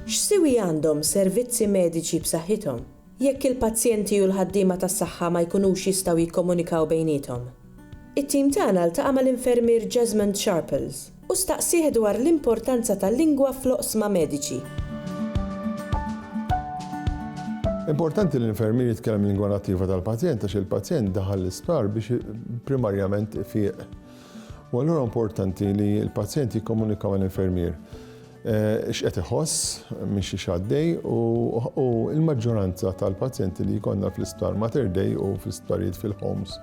X'siwi għandhom servizzi mediċi b'saħħithom jekk il-pazjenti u l-ħaddiema tas-saħħa ma jkunux jistgħu jikkomunikaw bejniethom? It-tim tagħna ltaqa' mal-infermier Jesmond Sharples u staqsih dwar l-importanza tal-lingwa fl-oqsma mediċi. Importanti li l-infermier jitkellem lingwa nattiva tal-pazjent għax il-pazjent daħal l-isptar biex primarjament ifieq. U allura importanti li l-pazjent jikkomunika mal-infermier x'qed iħoss minn xi għaddej u l-maġġoranza tal-pazjenti li jkollna fl-isptar Mater Dei u fl-isptarijiet fil-homes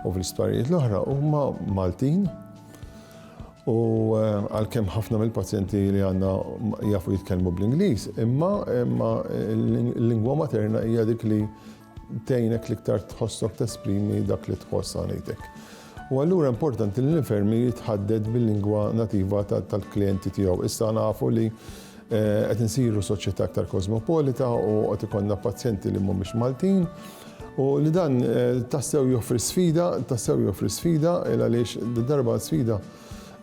u fl-isptarijiet l-oħra huma Maltin u għalkemm ħafna mill-pazjenti li għandna jafu jitkellmu bl-Ingliż, imma l-lingwa materna hija dik li tgħinek l-iktar tħossok tesprimi dak li tħoss ngħidlek. U allura importanti li l-infermier jitħadded bil-lingwa nativa tal-klijenti tiegħu. Issa nafu li qed insiru soċjetà aktar kosmopolita u qed ikollna pazjenti li mhumiex Maltin u li dan tassew joffri sfida għaliex darba sfida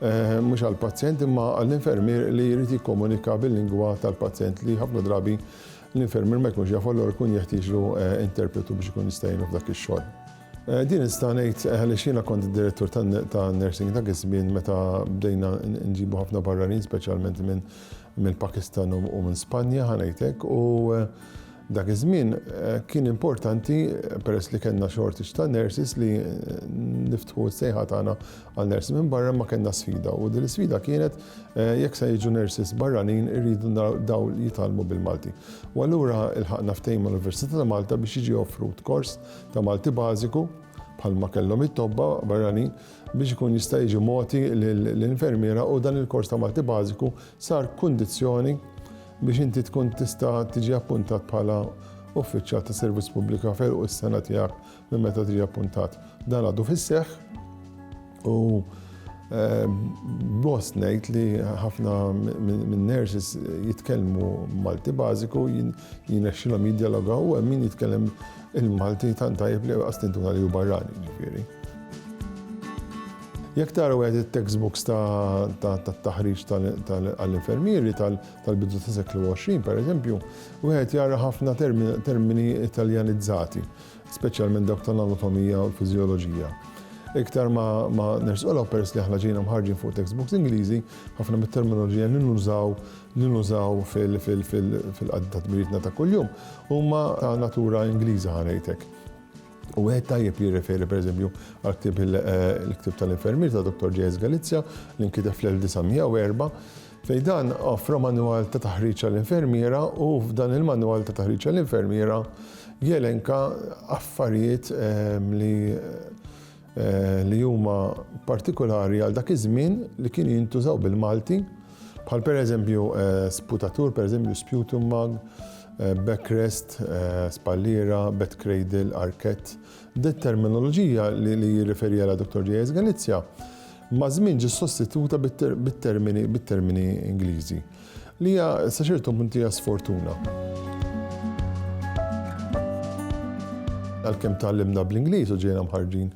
mhux għall-pazjent imma għall-infermier li jrid jikkomunika bil-lingwa tal-pazjent li ħafna drabi l-infermier ma jkunx jafu allura jkun jeħtieġlu interpretu biex ikun jista' jgħinu f'dak ix-xogħol. Din nista' ngħid għaliex jiena kont id-direttur ta' nursing dak iż-żmien meta bdejna nġibu ħafna barranin speċjalment minn Pakistan u minn Spanja ħanejtek u dak iż-żmien kien importanti peress li kellna shortage ta' nurses li niftħu s-sejħa tagħna għal nurses minn barra ma kellna sfida u din is-sfida kienet jekk se jiġu nurses barranin irridu daw jitalmu bil-Malti. U allura ilħaqna ftehim mal-Università ta' Malta biex jiġi offrut kors ta' Malti bażiku bħalma kellhom it-tobba barranin biex ikun jista' jiġi mogħti l-infermiera u dan il-kors ta' Malti bażiku sar kundizzjoni biex inti tkun tista' tiġi appuntat bħala uffiċjal ta' servizz pubblika ferq is-sena tiegħek minn meta tiġi appuntat. Dan għadu fis-seħħ u bost ngħid li ħafna minn nurses jitkellmu Malti bażiku jinexxilhom jiddialogaw u hemm min jitkellem il-Malti tant tajjeb li qastintuna li hu barrani ġifieri. Jekk taraw għed il-textbooks tat-taħriġ tal-infermieri tal-bidu ta' seklu 20, per eżempju, u għed jara ħafna termini italjanizzati, speċjalment dawk tal-anatomija u l-fiżjoloġija. Iktar ma nersqolaw peress li aħna ġejna mħarġin fuq textbooks Ingliżi, ħafna mit-terminoloġija li nużaw fil-tadmiritna ta' kuljum huma ta' natura Ingliża ħanejtek. U għed tajjeb jirreferi per eżempju għal-ktib il-ktib tal-infermier ta' Dr. J.S. Galizja li nkiteb fl-1904 fejn dan offra manwal ta' taħriġ għall-infermiera u f'dan il-manwal ta' taħriġ għall-infermiera jelenka affarijiet li huma partikolari għal dak iż-żmien li kienu jintużaw bil-Malti bħal per eżempju sputatur, per eżempju sputum mag, backrest, spallira, bed cradle, arkett. Dit terminoloġija li jirriferi għala Dr. J.S. Galizja ma' żmien ġi sostituta bit-termini Ingliżi li hija sa ċertu punti hija sfortuna. Għalkemm tallimna bl-Ingliż u ġejna mħarġin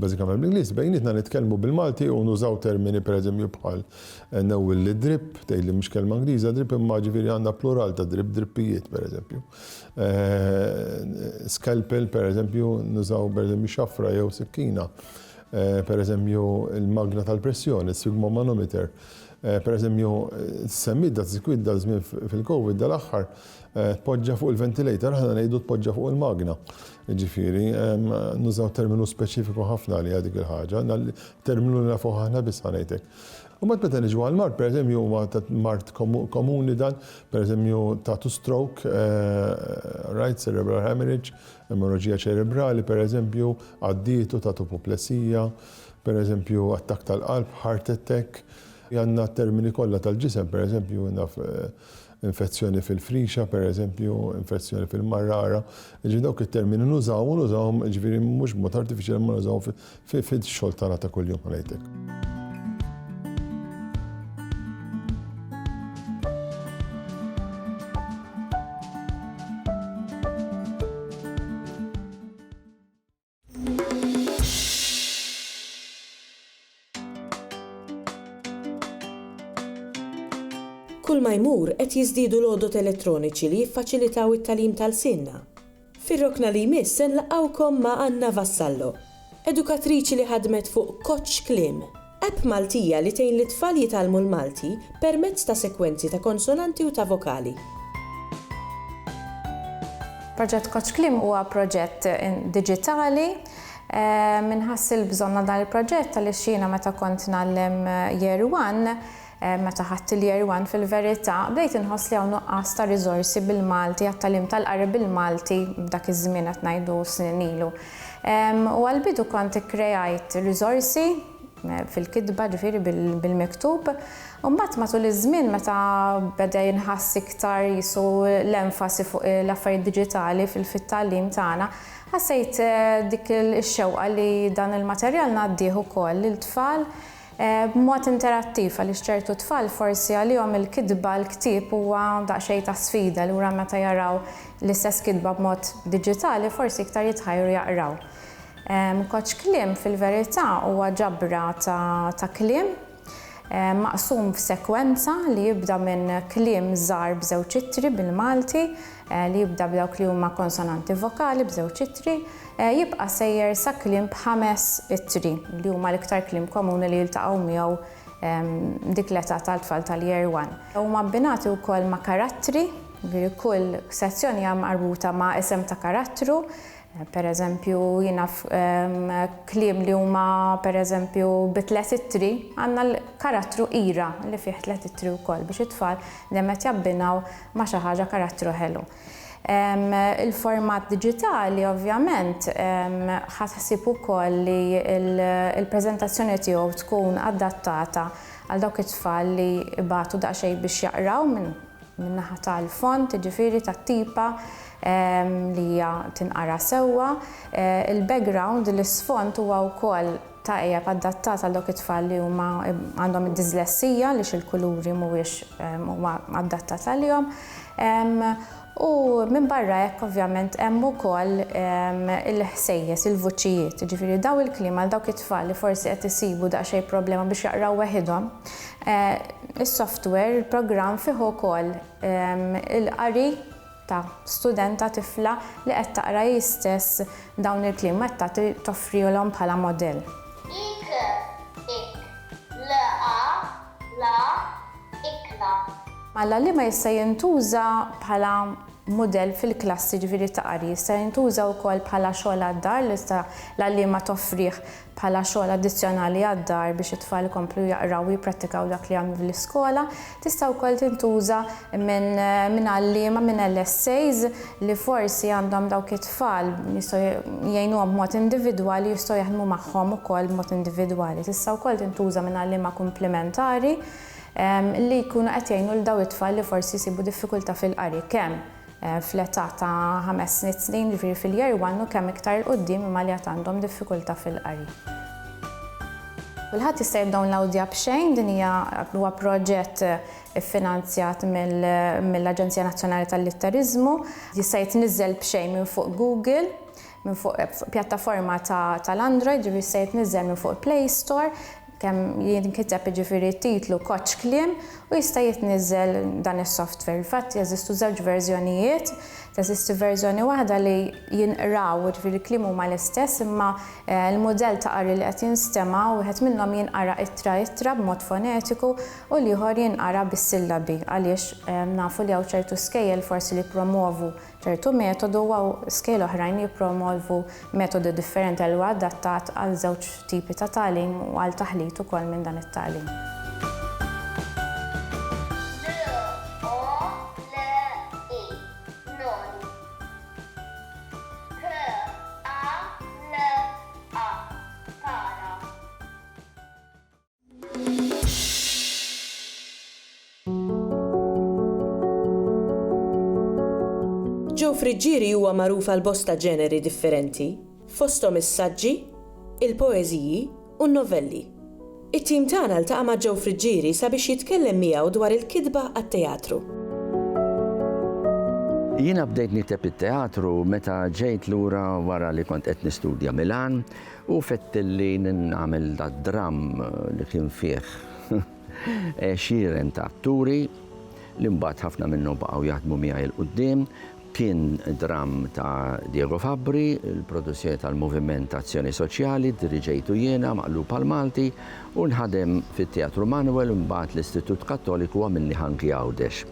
bażikament bl-Ingliż, bejnietna nitkellmu bil-Malti u nużaw termini pereżempju bħal newwil li drip, tgħidli mhux kelma Ingliża drip imma ġifieri għandna plural ta' drip, drippijiet pereżempju. Scalpel pereżempju nużaw pereżempju xafra jew sikkina. Pereżempju il-magna tal-pressjoni, sfigmomanometer. Pereżempju semmidda tżikwidda żmien fil-Covid dal-aħħar tpoġġa fuq il-ventilator, ħana ngħidu tpoġġa fuq il-magna. Ġifieri nużaw terminu speċifiku ħafna li dik il-ħaġa, terminu li nafu ħafna biss ħanejtek. U meta niġu għal-mart, pereżempju huma ta' mart komuni dan, pereżempju tagħtu stroke, right cerebral hemorrhage, emorraġija ċerebrali, pereżempju għaddietu tagħtu apoplessija, pereżempju attakk tal-qalb, heart attack. Għandna termini kollha tal-ġisem, pereżempju naf infezzjoni fil-frixa, pereżempju infezzjoni fil-marrara. Ġifieri dawk it-termini nużawhom ġifieri mhux b'mod artifiċjali ma nużawhom fix-xogħol tagħna ta' kuljum ngħidlek. Kull ma jmur qed jiżdiedu l-għodot elettroniċi li jiffaċilitaw it-tagħlim tal-Ilsienna. Fir-rokna li jmiss se nlaqgħukom ma' Anna Vassallo, edukatriċi li ħadmet fuq Koċ Kliem, app Maltija li tgħin lit-tfal jitalmu l-Malti permezz ta' sekwenzi ta' konsonanti u ta' vokali. Proġett Koċ Kliem huwa proġett diġitali. Minħassil bżonna dan il-proġett għaliex jiena meta kont nagħlem Year 1, meta ħadt il-Year 1 fil-verità, bdejt inħoss li hawn nuqqas ta' riżorsi bil-Malti, għat-tagħlim tal-qari bil-Malti b'dak iż-żmien qed ngħidu snin ilu. U għall-bidu kont ikkrejajt riżorsi fil-Kitba ġifieri bil-miktub, u mbagħad matul iż-żmien meta beda jinħass iktar jisu l-enfasi fuq l-affarijiet diġitali fil-tagħlim tagħna, ħassejt dik ix-xewqa li dan il-materjal ngħaddih ukoll lil-tfal b'mod interattiv għaliex ċertu tfal forsi għalihom il-kitba l-ktieb huwa daqsxejn ta' sfida li wara meta jaraw l-istess kitba b'mod diġitali forsi iktar jitħajru jaqraw. Koċ Kliem fil-verità huwa ġabra ta' kliem maqsum f'sekwenza li jibda minn kliem żgħar b'żewġ ittri bil-Malti, li jibda b'dawk li huma konsonanti vokali b'żewġ ittri, jibqa' sejjer sa kliem b'5 ittri li huma l-iktar kliem komuni li jiltaqgħu miegħu dik l-età tal-tfal tal-Year 1. Huma abbinati wkoll ma' karattri, kull sezzjoni hija marbuta ma' isem ta' karattru. Per eżempju, jiena kliem li huma per eżempju b'3 ittri għandna l-karattru ira li fih 3 ittri wkoll biex it-tfal dejjem qed jabbinaw ma' xi ħaġa karattru ħelu. Il-format diġitali ovvjament ħassib ukoll li l-preżentazzjoni tiegħu tkun adattata għal dawk it-tfal li ibatu daqsxejn biex jaqraw minn naħa tal-font, ġifieri tat-tipa li hija tinqara sewwa. Il-background, l-isfond huwa wkoll tajjeb adattat għal dawk it-tfal li huma għandhom id-diżlessija li il-kuluri mhuwiex huma adattat għalihom. U minn barra hekk ovvjament hemm ukoll il-ħsejjes, il-vuċijiet, ġifieri daw il-kliem għal dawk it-tfal li forsi qed isibu daqsxejn problema biex jaqraw waħedhom. Is-software, il-programm fih ukoll il-qari ta' studenta tifla li qed taqra jistess dawn il-kliem qed toffrihom bħala modell. Ik, la, ikla. Malla li ma jista' jintuża bħala modell fil-klassi ġifieri ta' qari, jista' jintuża wkoll bħala xogħol għad-dar li l-għalliema toffrih bħala xogħol addizzjonali għad-dar biex it-tfal ikomplu jaqraw u jipprattikaw dak li għamlu fl-iskola. Tista' wkoll tintuża minn għalliema minn LSAs li forsi għandhom dawk it-tfal jistgħu jgħinuhom b'mod individwali jistgħu jaħdmu magħhom ukoll b'mod individwali. Tista' wkoll tintuża minn għalliema komplementari li jkunu qed jgħinu lil dawn it-tfal li forsi jsibu diffikultà fil-qari kemm fl-età ta' 5 snin ġifieri fil-Year 1 u kemm iktar il quddiem imma li qed għandhom diffikultà fil-qari. Kulħadd jista' jiddownloadja b'xejn, din huwa proġett iffinanzjat mill-Aġenzija Nazzjonali tal-Litteriżmu, jista' jitniżżel b'xejn minn fuq Google, minn fuq pjattaforma tal-Android, ġifieri jista' jitniżżel minn fuq Play Store, kemm jinkiteb ġifieri t-titlu Koċ Kliem u jista' jitniżżel dan is-software. Infatti jeżistu żewġ verżjonijiet, teżisti verżjoni waħda li jinqraw ġifieri kliem huma l-istess imma l-mudell ta' qari li qed jinstema' wieħed minnhom jinqara ittra b'mod fonetiku u l-ieħor jinqara bis-sillabi għaliex nafu li hawn ċertu skejjel forsi li jippromovu ċertu metodu u skejjel oħrajn jippromovu metodi differenti għal adattat għal żewġ tipi ta' tagħlim u għal taħlit ukoll minn dan it-tagħlim. Ġew friġġieri huwa magħruf għal bosta ġeneri differenti, fosthom is-saġġi, il-poeżiji u n-novelli. It-tim tagħna ltaqa' ma' ġew friġġieri sabiex jitkellem miegħu dwar il-kitba għat-teatru. Jiena bdejt niteb it-teatru meta ġejt lura wara li kont qed nistudja Milan u fettilli nagħmel dram li kien fih xieren ta' atturi li mbagħad ħafna minnhom baqgħu jaħdmu miegħi l qudiem. Kien dram ta' Diego Fabbri, il-produzzjoni tal-Moviment Azzjoni Soċjali, diriġejtu jiena maqlub għall-Malti u nħadem fit-Teatru Manuel mbagħad l-Istitut Kattoliku għamilni ħanki Għawdex.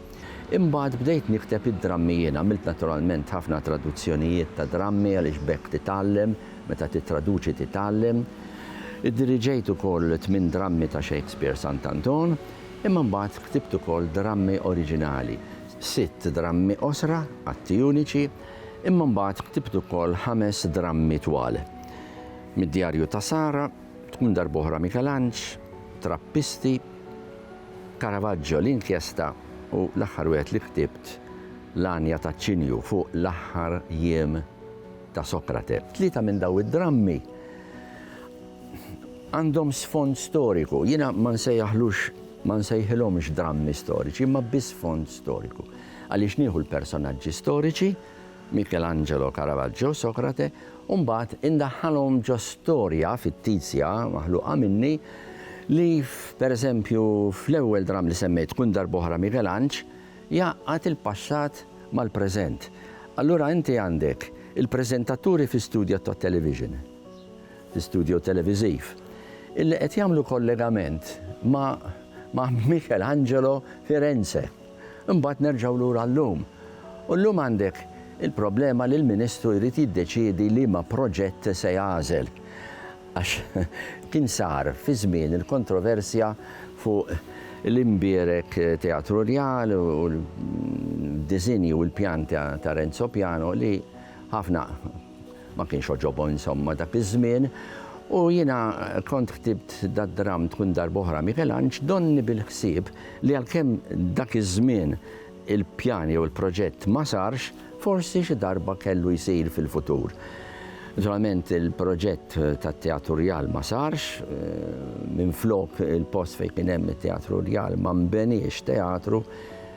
Imbagħad bdejt nikteb id-drammi jiena, għamilt naturalment ħafna traduzzjonijiet ta' drammi għaliex bekk titgħallem, meta titraduċi titgħallem. Iddiriġejt ukoll 8 drammi ta' Shakespeare Sant'Anton, imma mbagħad ktibt ukoll drammi oriġinali. 6 drammi osra, atti uniċi, imma mbagħad ktibt ukoll 5 drammi twal. Mid-Djarju ta' Sara, tkun darb'oħra Michelangelo, Trappisti, Caravaggio l-inkjesta u l-aħħar wieħed li ktibt l-Anja ta' Ċinju fuq l-aħħar jiem ta' Sokrate. 3 minn daw id-drammi għandhom sfond storiku. Jiena ma nsejħilhomx drammi storiċi, imma biss sfond storiku. Għaliex nieħu l-personaġġi storiċi, Michelangelo, Caravaggio, Sokrate, u mbagħad indaħħalhom ġo storja fittizja maħluqa minni li pereżempju fl-ewwel dram li semmejt tkun darb'oħra Michelangelo jaqgħad il-passat mal-preżent. Allura inti għandek il-preżentaturi fi studio ta' television, fi studio televiżiv, illi qed jagħmlu kollegament ma' Michelangelo Firenze. Imbagħad nerġgħu lura llum. U llum għandek il-problema li l-Ministru jrid jiddeċiedi li ma' proġett se jagħżel. Għax kien sar fi żmien il-kontroversja fuq l-imbierek Teatru Real u l-diżinji u l-pjan ta' Renzo Piano li ħafna ma kienx oġobhom insomma dak iż-żmien. U jiena kont ktibt dad-dram tkun darb'oħra Michelangelo donni bil-ħsieb li għalkemm dak iż-żmien il-pjani u l-proġett ma sarx, forsi xi darba kellu jsir fil-futur. Naturalment il-proġett tat-Teatru Real ma sarx, minflok il-post fejn kien hemm it-Teatru Real ma nbeniex teatru,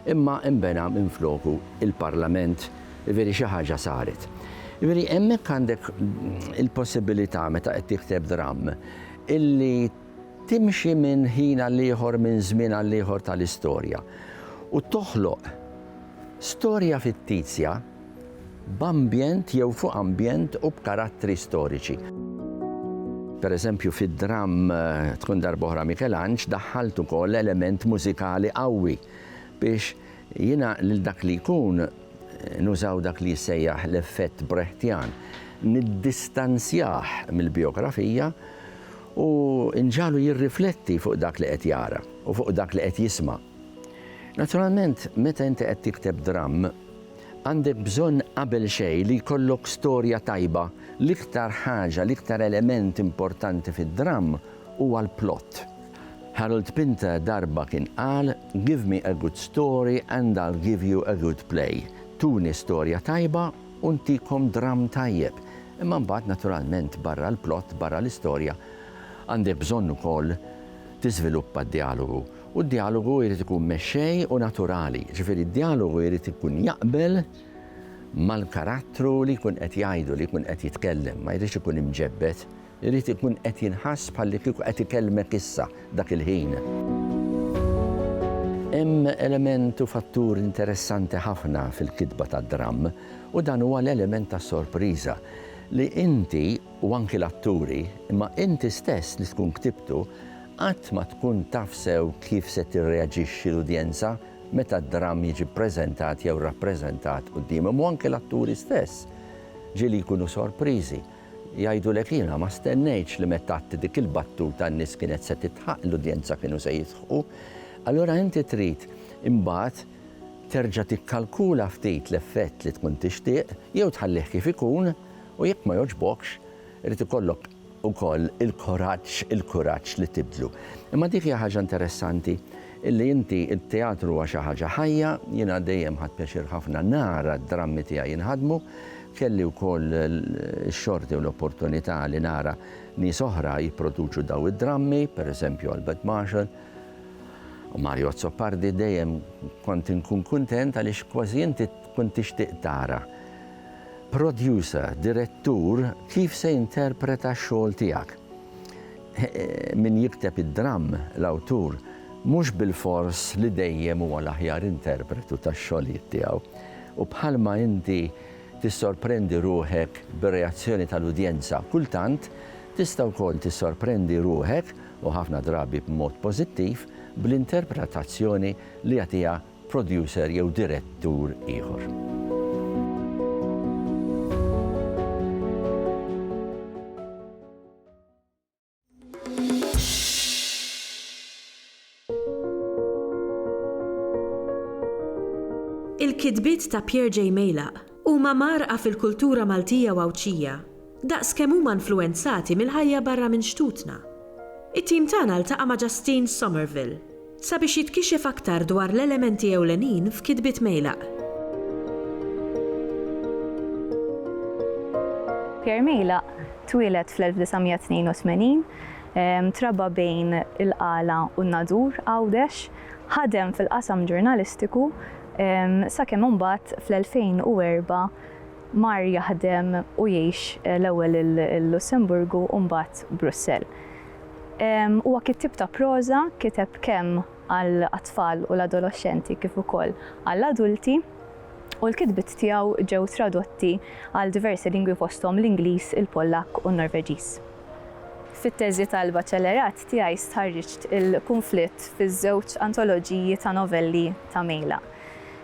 imma nbena minfloku il-Parlament, veri xi ħaġa saret. Veri hemmhekk għandek il-possibilità meta qed tikteb dram illi timxi minn ħin għal ieħor minn żmien għal ieħor tal-istorja u toħloq storja fittizja b'ambjent jew fuq ambjent u b'karattri storiċi. Pereżempju fid-dram tkun darb'oħra Michelangelo daħħalt ukoll element mużikali qawwi biex jiena lil dak li jkun nużaw dak li jsejjaħ l-effett Brechtjan, niddistanzjah mill-biografija u nġalu jirrifletti fuq dak li qed jara u fuq dak li qed jisma'. Naturalment, meta inti qed tikteb dram, għandek bżonn qabel xejn li jkollok storja tajba, l-iktar ħaġa, l-iktar element importanti fid-dram huwa l-plott. Harold Pinter darba kien qal, "Give me a good story and I'll give you a good play." Tuni storja tajba u ntikom dram tajjeb. Imma mbagħad naturalment barra l-plott, barra l-istorja, għandek bżonn ukoll tiżviluppa d-dialogu. U d-dialogu jrid ikun mexxej u naturali. Ġifieri d-dialogu jrid ikun jaqbel mal-karattru li jkun qed jgħidu, li jkun qed jitkellem, ma jridx ikun imġebbed, jrid ikun qed jinħass bħalli kieku qed ikellmek issa dak il-ħin. Hemm element u fattur interessanti ħafna fil-kitba tad-dram u dan huwa l-element tas-sorpriża li inti u anki l-atturi imma inti stess li tkun ktibtu qatt ma tkun taf sew kif se tirreaġixxi l-udjenza meta d-dram jiġi ppreżentat jew rappreżentat qudiemhom u anke l-atturi stess ġieli jkunu sorpriżi. Jgħidulek jiena ma stennejtx li meta dik il-battuta n-nies kienet se titħaq l-udjenza kienu se jidħqu. Allora inti trid imbagħad terġa' tikkalkula ftit l-effett li tkun tixtieq jew tħallih kif ikun u jekk ma jogħġbokx irid ikollok ukoll il-kuraġġ li tibdlu. Imma dik hija ħaġa interessanti illi inti t-teatru huwa xi ħaġa ħajja, jiena dejjem ħadd pjaċir ħafna nara d-drammi tiegħi jinħadmu, kelli wkoll x-xorti u l-opportunità li nara nies oħra jipproduċu daw id-drammi, pereżempju Albert Marshall, u Mario Azzopardi dejjem kont inkun kuntent għaliex kważi inti tkun tixtieq tara producer, direttur, kif se interpreta x-xogħol tiegħek. Min jikteb id-dram l-awtur mhux bil-fors li dejjem huwa l-aħjar interpretu tax-xogħlijiet tiegħu. U bħalma inti tissorprendi ruħek bir-reazzjoni tal-udjenza, kultant tista' wkoll tissorprendi ruħek u ħafna drabi b'mod pożittiv bl-interpretazzjoni li jagħtiha producer jew direttur ieħor. Il-kitbiet ta' Pierre J. Mejlaq huma marqa fil-kultura Maltija u Awċija, daqskemm huma influenzati mill-ħajja barra minn xtutna. It-tim tagħna ltaqa' ma' Justine Somerville sabiex jitkixef aktar dwar l-elementi ewlenin f'kitbiet Mejlaq. Pierre Mejlaq twieled fl-1982, trabba bejn il-qala u n-nadur Għawdex, ħadem fil-qasam ġurnalistiku sakemm imbagħad fl-2004 mar jaħdem u jgħix l-ewwel il-Lussemburgu u mbagħad Brussell. Huwa kittib ta' proża kiteb kemm għall-atfal u l-adolescenti kif ukoll għall-adulti u l-kitbiet tiegħu ġew tradotti għal diversi lingwi fosthom l-Ingliż, il-Pollak u n-Norveġiż. Fit-teżi tal-baċellerat tiegħi stħarriġt il-kunflitt fiż-żewġ antoloġiji ta' novelli ta' Mejlaq.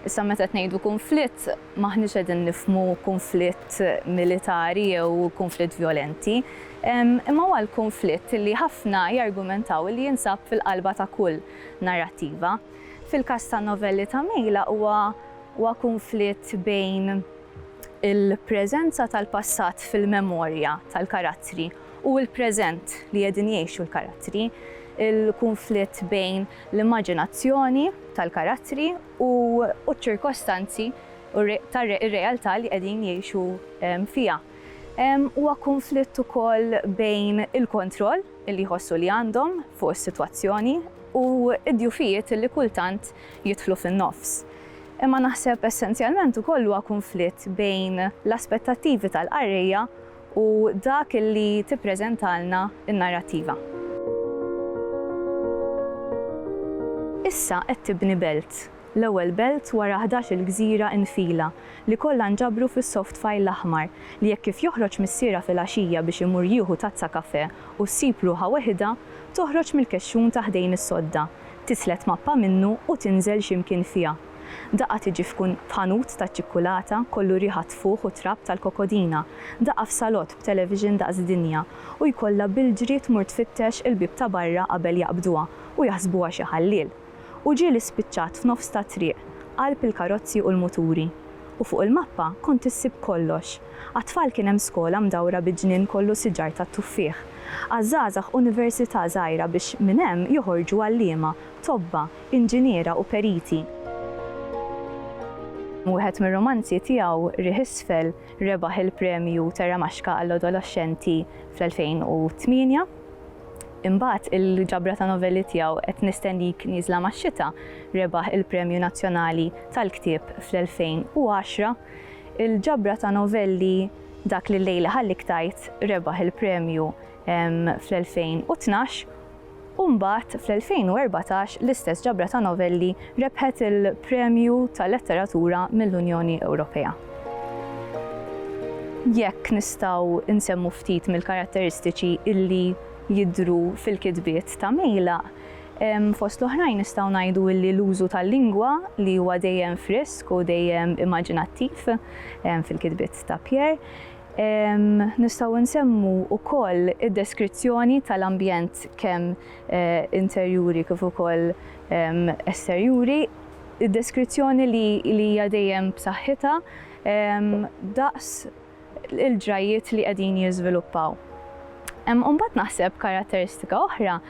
Issa meta ngħidu kunflitt maħniex qegħdin nifhmu kunflitt militari jew kunflitt violenti, imma huwa l-kunflitt li ħafna jargumentaw li jinsab fil-qalba ta' kull narrattiva. Fil-każ tan-novelli ta' Mejlaq huwa kunflitt bejn il-preżenza tal-passat fil-memorja tal-karattri u l-preżent li qegħdin jgħixu l-karattri, il-kunflitt bejn l-immaġinazzjoni tal-karattri u ċ-ċirkostanzi tar-realtà li qegħdin jgħixu fiha. Huwa kunflitt ukoll bejn il-kontroll li jħossu li għandhom fuq is-sitwazzjoni u d-djufijiet li kultant jidħlu fin-nofs. Imma naħseb essenzjalment ukoll huwa kunflitt bejn l-aspettattivi tal-qarrejja u dak li tippreżentalna n-narrattiva. Issa qed tibni belt. L-ewwel belt wara 11-il gżira infila li kollha nġabru fis-soft file l-aħmar li jekk kif joħroġ mis-siera fil-għaxija biex imur jieħu tazza kafè u ssib ruħha weħida, toħroġ mill-kexxun ta' ħdejn is-sodda, tislet mappa minnu u tinżel x'imkien fiha. Daqqa tiġi f'ħanut ta' ċikkulata kollu riħa tfuħ u trab tal-kokodina, daqqa f'salott b'televiġin daqs dinja u jkollha bil-ġri tmur tfittex il-bib ta' barra qabel jaqbduha u jaħsbuha xi ħalliel. U ġieli spiċċat f'nofs ta' triq, qalb il-karozzi u l-muturi. U fuq il-mappa kont issib kollox. Għat-tfal kien hemm skola mdawra biġnien kollu siġar tat-tuffieħ. Għaż-żgħażagħ università żgħira biex minn hemm joħorġu għalliema, tobba, inġiniera u periti. Wieħed mir-romanzi tiegħu Riħ Isfel rebaħ il-premju Terra Maxka għall-adolescenti fl-2008. Imbagħad il-ġabra ta' novelli tiegħu Qed nistennik nieżla max-xita rebaħ il-Premju Nazzjonali tal-Ktieb fl-2010. Il-ġabra ta' novelli Dak li l-lejla ħallik tajt rebaħ il-premju fl-2012 u mbagħad fl-2014 l-istess ġabra ta' novelli rebħet il-Premju tal-Letteratura mill-Unjoni Ewropea. Jekk nistgħu insemmu ftit mill-karatteristiċi illi jidhru fil-kitbiet ta' Mejlaq, fost l-oħrajn nistgħu ngħidu li l-użu tal-lingwa li huwa dejjem frisk u dejjem immaġinattiv fil-kitbiet ta' Pierre. Nistgħu nsemmu wkoll id-deskrizzjoni tal-ambjent kemm interjuri kif ukoll esterjuri, id-deskrizzjoni li hija dejjem b'saħħitha daqs il-ġrajiet li qegħdin jiżviluppaw. Mbagħad naħseb karatteristika oħra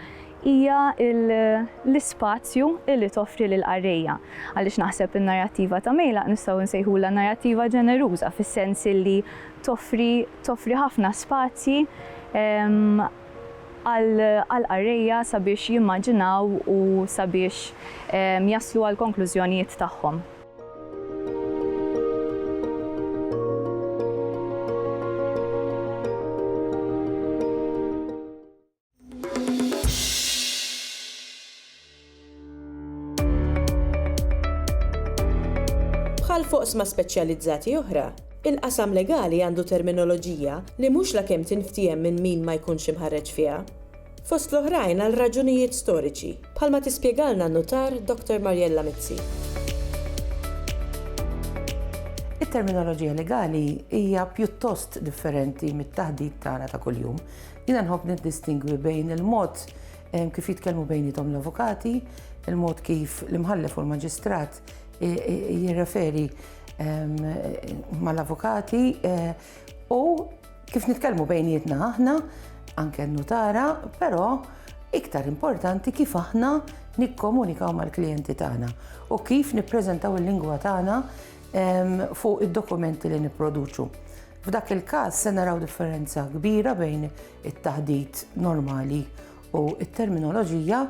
hija l-ispazju li toffri lill-qarrejja. Għaliex naħseb in-narrattiva ta' Mejlaq nistgħu nsejħula narrattiva ġeneruża fis-sens li toffri ħafna spazji għall-qarrejja sabiex jimmaġinaw u sabiex jaslu għal konklużjonijiet tagħhom. Bħal foqsma speċjalizzati oħra, il-qasam legali għandu terminoloġija li mhux lakemm tinftiem minn min ma jkunx imħarreġ fiha. Fost l-oħrajn għal raġunijiet storiċi, bħalma tispjegalna n-notar Dr. Marjella Mizzi. Il-terminoloġija legali hija pjuttost differenti mit-taħdid tagħna ta' kuljum. Jiena nħobb niddistingwi bejn il-mod kif jitkellmu bejnietom l-avukati, il-mod kif l-imħallef u l-maġistrat jirreferi mal-avukati u kif nitkellmu bejnietna aħna, anke n-notara, però iktar importanti kif aħna nikkomunikaw mal-klijenti tagħna u kif nippreżentaw il-lingwa tagħna fuq id-dokumenti li nipproduċu. F'dak il-każ se naraw differenza kbira bejn it-taħdid normali u it-terminoloġija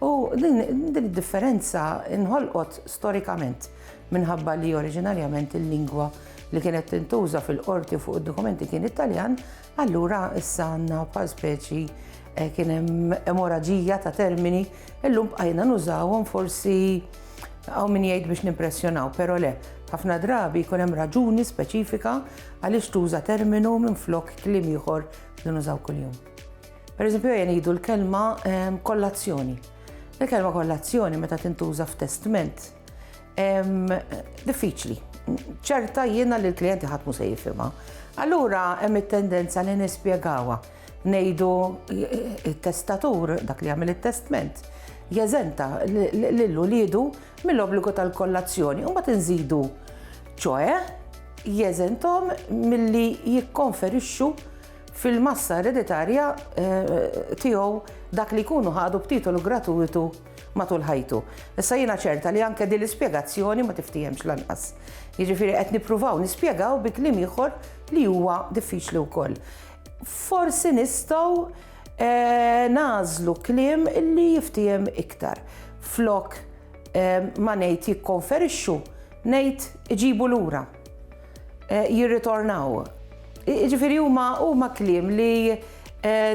u din id-differenza inħolqot storikament minħabba li oriġinarjament il-lingwa li kienet tintuża fil-qorti fuq id-dokumenti kien Italjan, allura issa għandna bħal speċi kien hemm emoraġija ta' termini illum bqajna nużawhom forsi għaw min jgħid biex nimpressjonaw, però le, ħafna drabi jkun hemm raġuni speċifika għaliex tuża terminu minflok kliem ieħor li nużaw kuljum. Pereżempju jgħidu l-kelma kollazzjoni. Il-kelma kollazzjoni meta tintuża f'testament diffiċli. ċerta jiena li l-klijenti ħadd mhu se jifhimha. Allura hemm it-tendenza li nispjegawha. Ngħidu it-testatur dak li jagħmel it-testament jeżenta lill-uliedu mill-obbligu tal-kollazzjoni u mbagħad inżidu ċoe jeżenthom milli jikkonferixxu fil-massa ereditarja tiegħu dak li jkunu ħadu b'titolu gratuitu matul ħajtu. Issa jiena ċerta li anke din l-ispjegazzjoni ma tiftihemx lanqas. Jiġifieri qed nippruvaw nispjegaw bi kliem ieħor li huwa diffiċli wkoll. Forsi nistgħu nażlu kliem li jiftihem iktar. Flok ma ngħid jikkonferixxu, ngħid iġibu lura, jirritornaw. Jiġifieri huma kliem li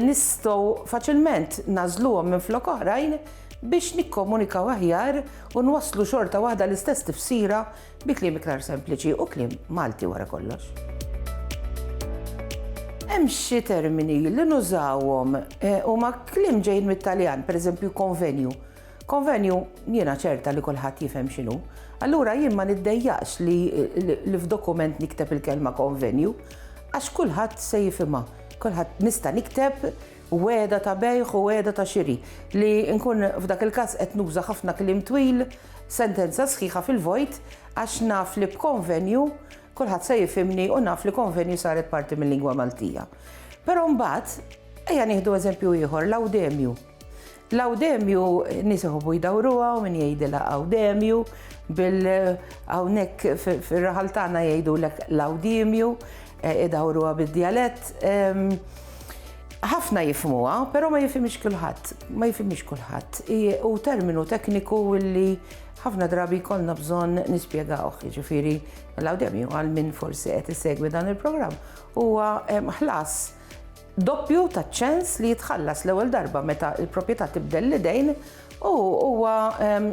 nistgħu faċilment nażluhom minn flok oħrajn biex nikkomunikaw aħjar u nwasslu xorta waħda l-istess tifsira bi kliem iktar sempliċi u kliem Malti wara kollox. Hemm xi termini li nużawhom huma kliem ġejjin mit-Taljan, pereżempju konvenju. Konvenju jiena ċerta li kulħadd jifhem x'inhu. Allura jien ma niddejjaqx li f'dokument nikteb il-kelma konvenju għax kulħadd se jifhimha. Kulħadd nista' nikteb weda ta' bejħ u weda ta' xiri li nkun f'dak il-każ qed nuża ħafna kliem twil, sentenza sħiħa fil-vojt għax naf li b'konvenju kulħadd se jifhimni u naf li konvenju saret parti mill-lingwa Maltija. Però mbagħad ejja nieħdu eżempju ieħor l-awdemju. L-awdemju nies iħobbu jdawruha u min jgħidilha awdemju hawnhekk fir-raħal tagħna jgħidulek l-awdemju, idawruha bid-djalett. Ħafna jifhmuha, però ma jifhimx kulħadd. U terminu tekniku li ħafna drabi jkollna bżonn nispjegawh, jiġifieri l-awdemju għal min forsi qed isegwi dan il-programm huwa ħlas doppju ta' ċens li jitħallas l-ewwel darba meta l-proprjetà tibdel l-idejn u huwa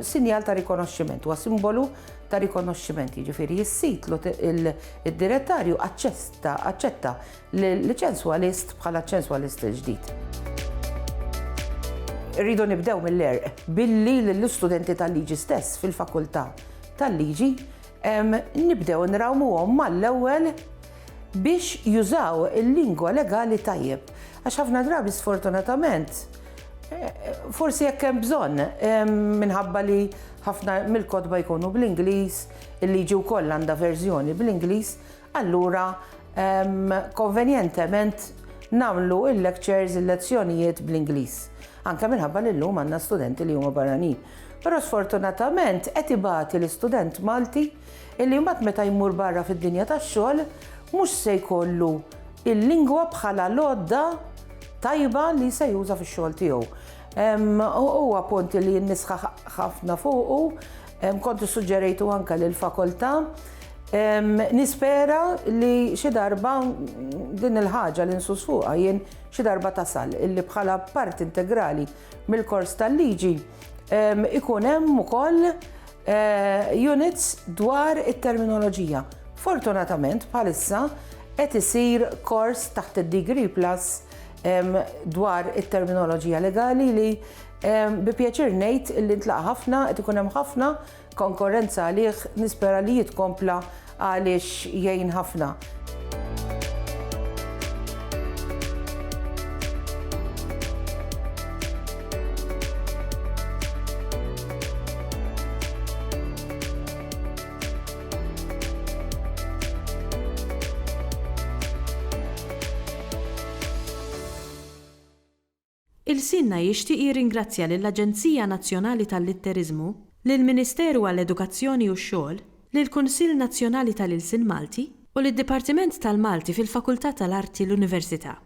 sinjal ta' rikonoxximent, huwa simbolu ta' rikonoxximent, jiġifieri jissitlu id-direttarju aċċetta l-ċenswalist bħala ċenswalist il-ġdid. Rridu nibdew mill-erq billi l-istudenti tal-liġi stess fil-fakultà tal-liġi nibdew nrawmuhom mal-ewwel biex jużaw il-lingwa legali tajjeb. Għax ħafna drabi sfortunatament forsi jekk hemm bżonn minħabba li ħafna mill-kotba jkunu bl-Ingliż, il-liġi wkoll għandha verżjoni bl-Ingliż, allura konvenjentement nagħmlu il-lectures, il-lezzjonijiet bl-Ingliż. Anke minħabba li llum għandna studenti li huma barranin. Però sfortunatament qed ibati l-istudent Malti illi mbagħad meta jmur barra fid-dinja tax-xogħol mhux se jkollu il-lingwa bħala lodda tajba li se juża fix-xogħol tiegħu. Huwa punt li nisħaq ħafna fuqu, kont issuġġerejtu anke lill-fakultà. Nispera li xi darba din il-ħaġa li nsus fuqha jien xi darba tasal illi bħala part integrali mill-kors tal-liġi ikun hemm ukoll units dwar it-terminoloġija. Fortunatament bħalissa qed isir kors taħt id-Degree Plus dwar it-terminoloġija legali li bi pjaċir ngħid illi ntlaqa ħafna qed ikun hemm ħafna konkurrenza għalih nispera li jitkompla għaliex jgħin ħafna. Ilsienna jixtieq jirringrazzja lill-Aġenzija Nazzjonali tal-Litteriżmu, lill-Ministeru għall-Edukazzjoni u x-Xogħol, lill-Kunsill Nazzjonali tal-Ilsien Malti u lid-Dipartiment tal-Malti fil-Fakultà tal-Arti l-Università.